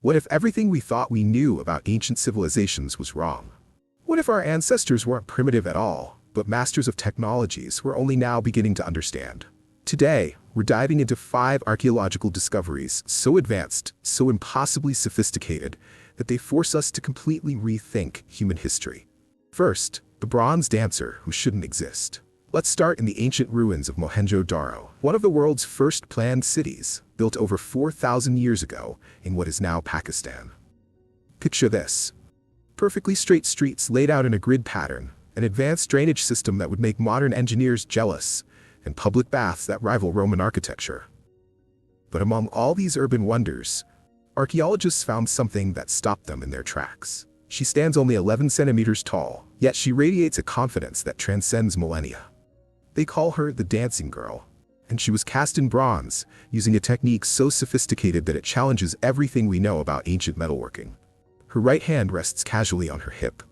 What if everything we thought we knew about ancient civilizations was wrong? What if our ancestors weren't primitive at all, but masters of technologies we're only now beginning to understand? Today, we're diving into 5 archaeological discoveries so advanced, so impossibly sophisticated, that they force us to completely rethink human history. First, the bronze dancer who shouldn't exist. Let's start in the ancient ruins of Mohenjo-Daro, one of the world's first planned cities, built over 4,000 years ago in what is now Pakistan. Picture this. Perfectly straight streets laid out in a grid pattern, an advanced drainage system that would make modern engineers jealous, and public baths that rival Roman architecture. But among all these urban wonders, archaeologists found something that stopped them in their tracks. She stands only 11 centimeters tall, yet she radiates a confidence that transcends millennia. They call her the Dancing Girl, and she was cast in bronze, using a technique so sophisticated that it challenges everything we know about ancient metalworking. Her right hand rests casually on her hip.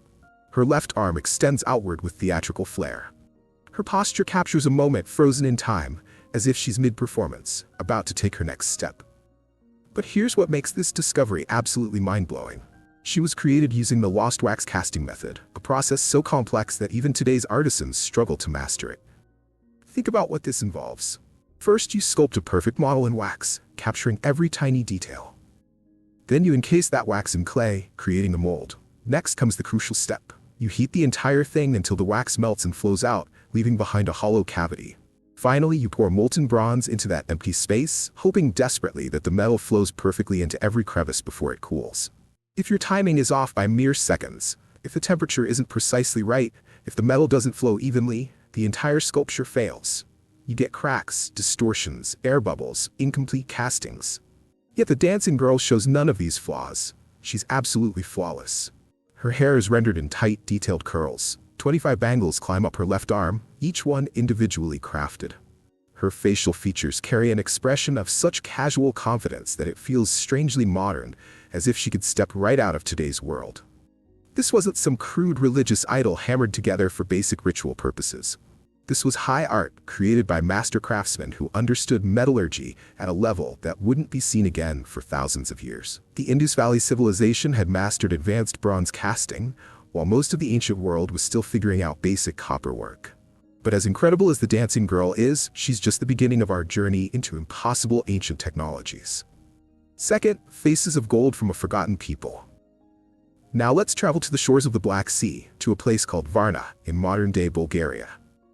Her left arm extends outward with theatrical flair. Her posture captures a moment frozen in time, as if she's mid-performance, about to take her next step. But here's what makes this discovery absolutely mind-blowing. She was created using the lost wax casting method, a process so complex that even today's artisans struggle to master it. Think about what this involves. First, you sculpt a perfect model in wax, capturing every tiny detail. Then you encase that wax in clay, creating a mold. Next comes the crucial step. You heat the entire thing until the wax melts and flows out, leaving behind a hollow cavity. Finally, you pour molten bronze into that empty space, hoping desperately that the metal flows perfectly into every crevice before it cools. If your timing is off by mere seconds, if the temperature isn't precisely right, if the metal doesn't flow evenly, the entire sculpture fails. You get cracks, distortions, air bubbles, incomplete castings. Yet the Dancing Girl shows none of these flaws. She's absolutely flawless. Her hair is rendered in tight, detailed curls. 25 bangles climb up her left arm, each one individually crafted. Her facial features carry an expression of such casual confidence that it feels strangely modern, as if she could step right out of today's world. This wasn't some crude religious idol hammered together for basic ritual purposes. This was high art created by master craftsmen who understood metallurgy at a level that wouldn't be seen again for thousands of years. The Indus Valley civilization had mastered advanced bronze casting, while most of the ancient world was still figuring out basic copper work. But as incredible as the Dancing Girl is, she's just the beginning of our journey into impossible ancient technologies. Second, faces of gold from a forgotten people. Now let's travel to the shores of the Black Sea, to a place called Varna in modern-day Bulgaria.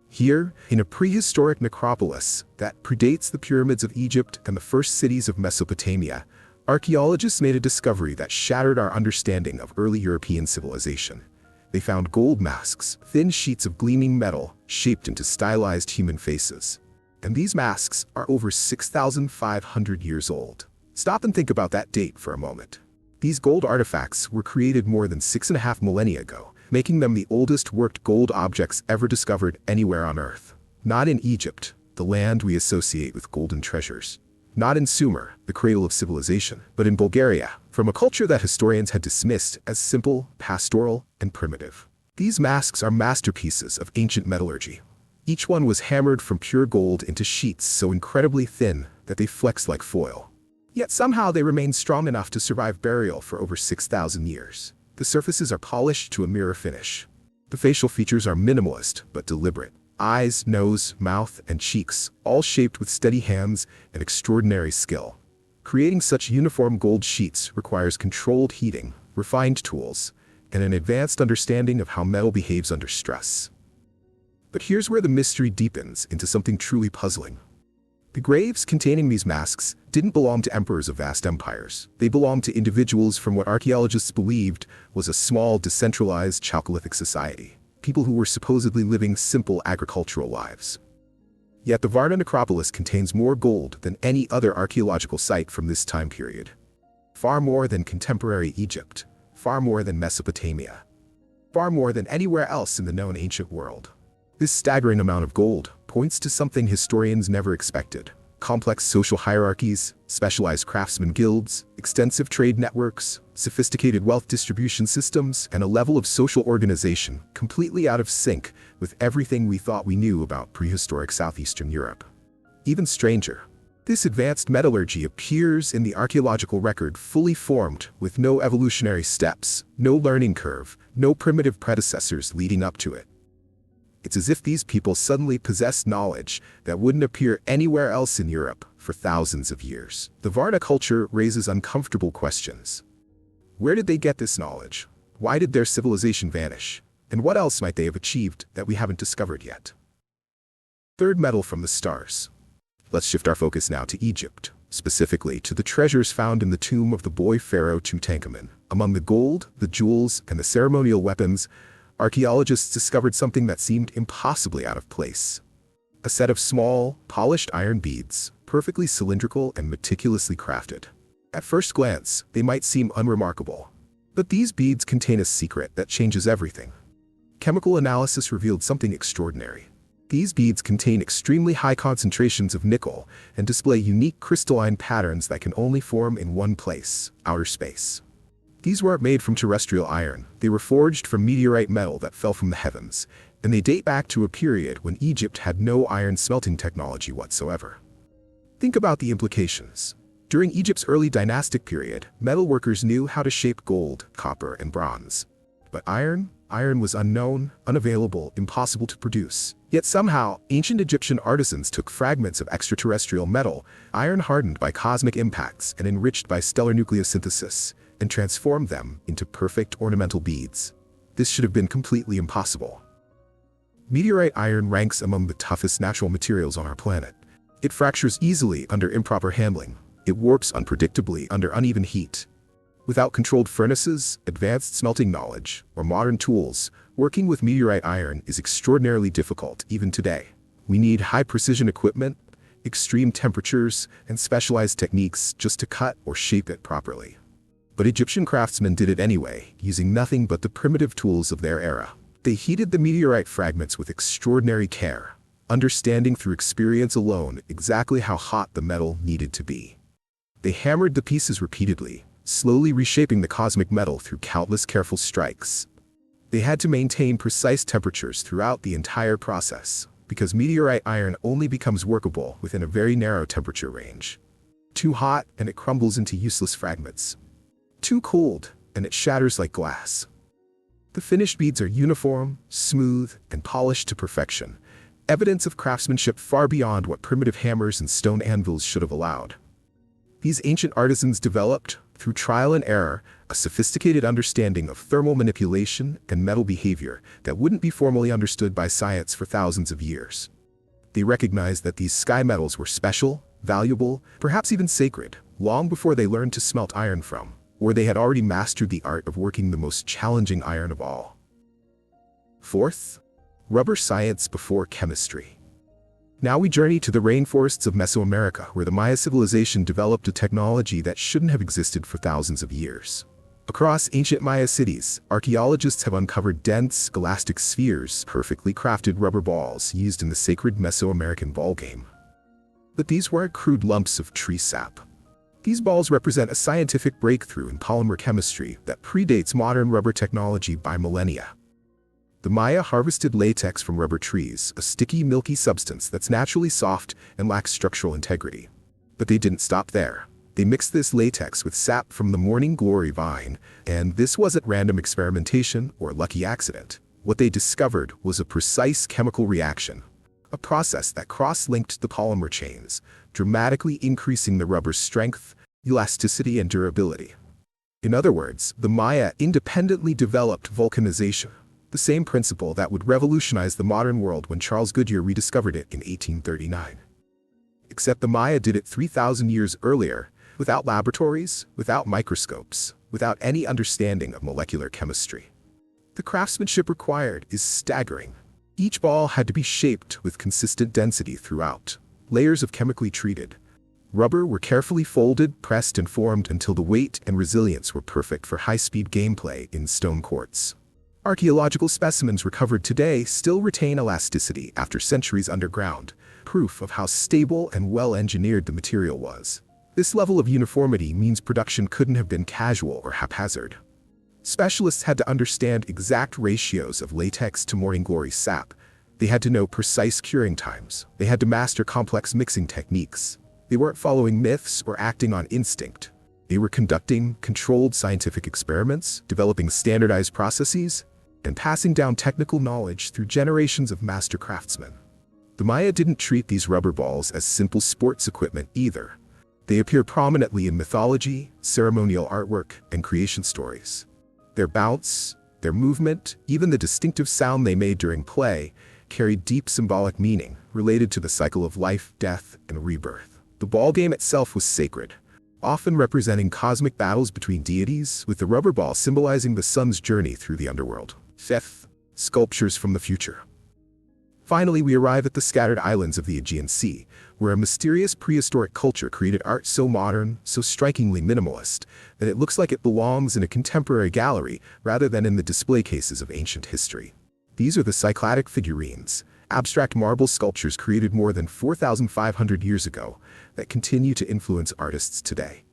Here, in a prehistoric necropolis that predates the pyramids of Egypt and the first cities of Mesopotamia, archaeologists made a discovery that shattered our understanding of early European civilization. They found gold masks, thin sheets of gleaming metal shaped into stylized human faces. And these masks are over 6,500 years old. Stop and think about that date for a moment. These gold artifacts were created more than 6.5 millennia ago, making them the oldest worked gold objects ever discovered anywhere on Earth. Not in Egypt, the land we associate with golden treasures. Not in Sumer, the cradle of civilization, but in Bulgaria, from a culture that historians had dismissed as simple, pastoral, and primitive. These masks are masterpieces of ancient metallurgy. Each one was hammered from pure gold into sheets so incredibly thin that they flexed like foil. Yet somehow they remained strong enough to survive burial for over 6,000 years. The surfaces are polished to a mirror finish. The facial features are minimalist but deliberate. Eyes, nose, mouth, and cheeks, all shaped with steady hands and extraordinary skill. Creating such uniform gold sheets requires controlled heating, refined tools, and an advanced understanding of how metal behaves under stress. But here's where the mystery deepens into something truly puzzling. The graves containing these masks didn't belong to emperors of vast empires. They belonged to individuals from what archaeologists believed was a small, decentralized Chalcolithic society. People who were supposedly living simple agricultural lives. Yet the Varna Necropolis contains more gold than any other archaeological site from this time period. Far more than contemporary Egypt, far more than Mesopotamia, far more than anywhere else in the known ancient world. This staggering amount of gold points to something historians never expected. Complex social hierarchies, specialized craftsman guilds, extensive trade networks, sophisticated wealth distribution systems, and a level of social organization completely out of sync with everything we thought we knew about prehistoric southeastern Europe. Even stranger, This advanced metallurgy appears in the archaeological record fully formed, with no evolutionary steps, no learning curve, no primitive predecessors leading up to it. It's as if these people suddenly possessed knowledge that wouldn't appear anywhere else in Europe for thousands of years. The Varna culture raises uncomfortable questions. Where did they get this knowledge? Why did their civilization vanish? And what else might they have achieved that we haven't discovered yet? Third metal from the stars. Let's shift our focus now to Egypt, specifically to the treasures found in the tomb of the boy pharaoh Tutankhamun. Among the gold, the jewels, and the ceremonial weapons, archaeologists discovered something that seemed impossibly out of place. A set of small, polished iron beads, perfectly cylindrical and meticulously crafted. At first glance, they might seem unremarkable. But these beads contain a secret that changes everything. Chemical analysis revealed something extraordinary. These beads contain extremely high concentrations of nickel and display unique crystalline patterns that can only form in one place, outer space. These weren't made from terrestrial iron, they were forged from meteorite metal that fell from the heavens, and they date back to a period when Egypt had no iron smelting technology whatsoever. Think about the implications. During Egypt's early dynastic period, metalworkers knew how to shape gold, copper, and bronze. But iron was unknown, unavailable, impossible to produce. Yet somehow, ancient Egyptian artisans took fragments of extraterrestrial metal, iron hardened by cosmic impacts and enriched by stellar nucleosynthesis, and transformed them into perfect ornamental beads. This should have been completely impossible. Meteorite iron ranks among the toughest natural materials on our planet. It fractures easily under improper handling. It warps unpredictably under uneven heat. Without controlled furnaces, advanced smelting knowledge, or modern tools, working with meteorite iron is extraordinarily difficult even today. We need high-precision equipment, extreme temperatures, and specialized techniques just to cut or shape it properly. But Egyptian craftsmen did it anyway, using nothing but the primitive tools of their era. They heated the meteorite fragments with extraordinary care, understanding through experience alone exactly how hot the metal needed to be. They hammered the pieces repeatedly, slowly reshaping the cosmic metal through countless careful strikes. They had to maintain precise temperatures throughout the entire process, because meteorite iron only becomes workable within a very narrow temperature range. Too hot, and it crumbles into useless fragments. Too cold, and it shatters like glass. The finished beads are uniform, smooth, and polished to perfection, evidence of craftsmanship far beyond what primitive hammers and stone anvils should have allowed. These ancient artisans developed, through trial and error, a sophisticated understanding of thermal manipulation and metal behavior that wouldn't be formally understood by science for thousands of years. They recognized that these sky metals were special, valuable, perhaps even sacred, long before they learned to smelt iron from, or they had already mastered the art of working the most challenging iron of all. Fourth, rubber science before chemistry. Now we journey to the rainforests of Mesoamerica, where the Maya civilization developed a technology that shouldn't have existed for thousands of years. Across ancient Maya cities, archaeologists have uncovered dense, elastic spheres, perfectly crafted rubber balls used in the sacred Mesoamerican ball game. But these weren't crude lumps of tree sap. These balls represent a scientific breakthrough in polymer chemistry that predates modern rubber technology by millennia. The Maya harvested latex from rubber trees, a sticky, milky substance that's naturally soft and lacks structural integrity. But they didn't stop there. They mixed this latex with sap from the morning glory vine, and this wasn't random experimentation or lucky accident. What they discovered was a precise chemical reaction, a process that cross-linked the polymer chains, dramatically increasing the rubber's strength, elasticity, and durability. In other words, the Maya independently developed vulcanization, the same principle that would revolutionize the modern world when Charles Goodyear rediscovered it in 1839. Except the Maya did it 3,000 years earlier, without laboratories, without microscopes, without any understanding of molecular chemistry. The craftsmanship required is staggering. Each ball had to be shaped with consistent density throughout. Layers of chemically treated rubber were carefully folded, pressed, and formed until the weight and resilience were perfect for high-speed gameplay in stone courts. Archaeological specimens recovered today still retain elasticity after centuries underground, proof of how stable and well-engineered the material was. This level of uniformity means production couldn't have been casual or haphazard. Specialists had to understand exact ratios of latex to morning glory sap. They had to know precise curing times. They had to master complex mixing techniques. They They weren't following myths or acting on instinct. They were conducting controlled scientific experiments, developing standardized processes, and passing down technical knowledge through generations of master craftsmen. The Maya didn't treat these rubber balls as simple sports equipment either. They appear prominently in mythology, ceremonial artwork, and creation stories. Their bounce, their movement, even the distinctive sound they made during play, carried deep symbolic meaning related to the cycle of life, death, and rebirth. The ball game itself was sacred, often representing cosmic battles between deities, with the rubber ball symbolizing the sun's journey through the underworld. Fifth, sculptures from the future. Finally, we arrive at the scattered islands of the Aegean Sea, where a mysterious prehistoric culture created art so modern, so strikingly minimalist, that it looks like it belongs in a contemporary gallery rather than in the display cases of ancient history. These are the Cycladic figurines, abstract marble sculptures created more than 4,500 years ago that continue to influence artists today.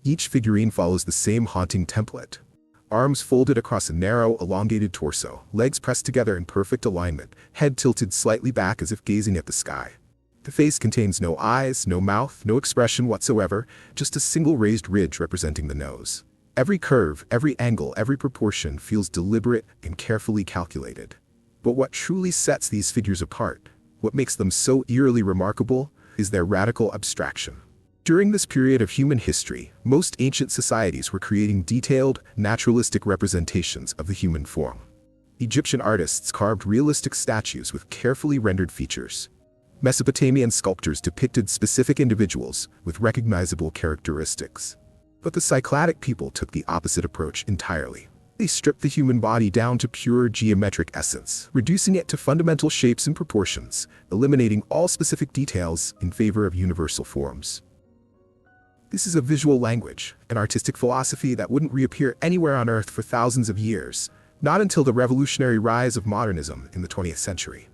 Each figurine follows the same haunting template. Arms folded across a narrow, elongated torso, legs pressed together in perfect alignment, head tilted slightly back as if gazing at the sky. The face contains no eyes, no mouth, no expression whatsoever, just a single raised ridge representing the nose. Every curve, every angle, every proportion feels deliberate and carefully calculated. But what truly sets these figures apart, what makes them so eerily remarkable, is their radical abstraction. During this period of human history, most ancient societies were creating detailed, naturalistic representations of the human form. Egyptian artists carved realistic statues with carefully rendered features. Mesopotamian sculptors depicted specific individuals with recognizable characteristics. But the Cycladic people took the opposite approach entirely. They stripped the human body down to pure geometric essence, reducing it to fundamental shapes and proportions, eliminating all specific details in favor of universal forms. This is a visual language, an artistic philosophy that wouldn't reappear anywhere on Earth for thousands of years, not until the revolutionary rise of modernism in the 20th century.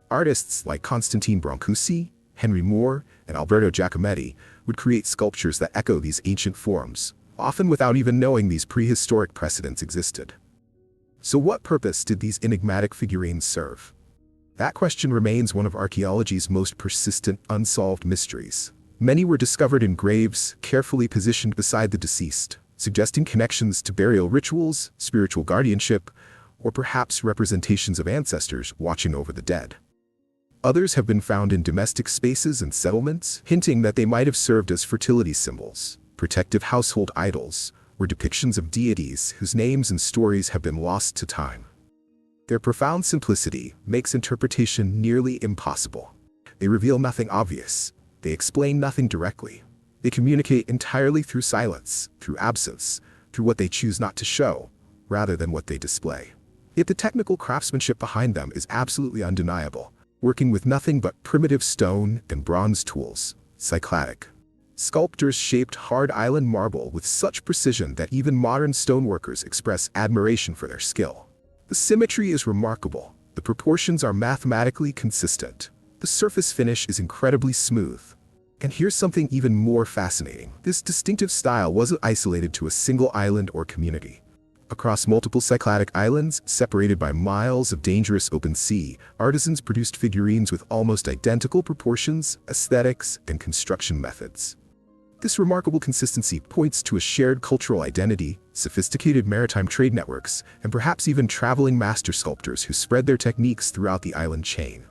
Artists like Constantine Brancusi, Henry Moore, and Alberto Giacometti would create sculptures that echo these ancient forms, often without even knowing these prehistoric precedents existed. So what purpose did these enigmatic figurines serve? That question remains one of archaeology's most persistent, unsolved mysteries. Many were discovered in graves, carefully positioned beside the deceased, suggesting connections to burial rituals, spiritual guardianship, or perhaps representations of ancestors watching over the dead. Others have been found in domestic spaces and settlements, hinting that they might have served as fertility symbols, protective household idols, or depictions of deities whose names and stories have been lost to time. Their profound simplicity makes interpretation nearly impossible. They reveal nothing obvious. They explain nothing directly. They communicate entirely through silence, through absence, through what they choose not to show, rather than what they display. Yet the technical craftsmanship behind them is absolutely undeniable, working with nothing but primitive stone and bronze tools. Cycladic sculptors shaped hard island marble with such precision that even modern stoneworkers express admiration for their skill. The symmetry is remarkable. The proportions are mathematically consistent. The surface finish is incredibly smooth. And here's something even more fascinating. This distinctive style wasn't isolated to a single island or community. Across multiple Cycladic islands, separated by miles of dangerous open sea, artisans produced figurines with almost identical proportions, aesthetics, and construction methods. This remarkable consistency points to a shared cultural identity, sophisticated maritime trade networks, and perhaps even traveling master sculptors who spread their techniques throughout the island chain.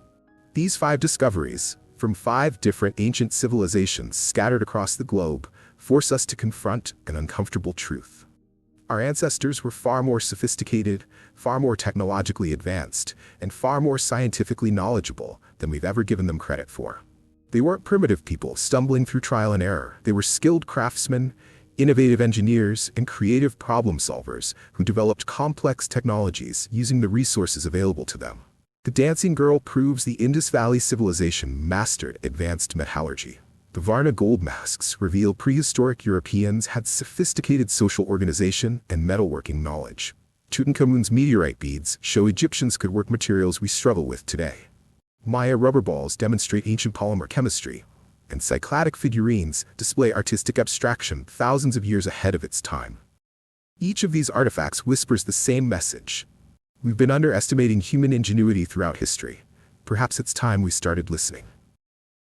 These 5 discoveries, from 5 different ancient civilizations scattered across the globe, force us to confront an uncomfortable truth. Our ancestors were far more sophisticated, far more technologically advanced, and far more scientifically knowledgeable than we've ever given them credit for. They weren't primitive people stumbling through trial and error. They were skilled craftsmen, innovative engineers, and creative problem solvers who developed complex technologies using the resources available to them. The Dancing Girl proves the Indus Valley civilization mastered advanced metallurgy. The Varna Gold Masks reveal prehistoric Europeans had sophisticated social organization and metalworking knowledge. Tutankhamun's meteorite beads show Egyptians could work materials we struggle with today. Maya rubber balls demonstrate ancient polymer chemistry, and Cycladic figurines display artistic abstraction thousands of years ahead of its time. Each of these artifacts whispers the same message. We've been underestimating human ingenuity throughout history. Perhaps it's time we started listening.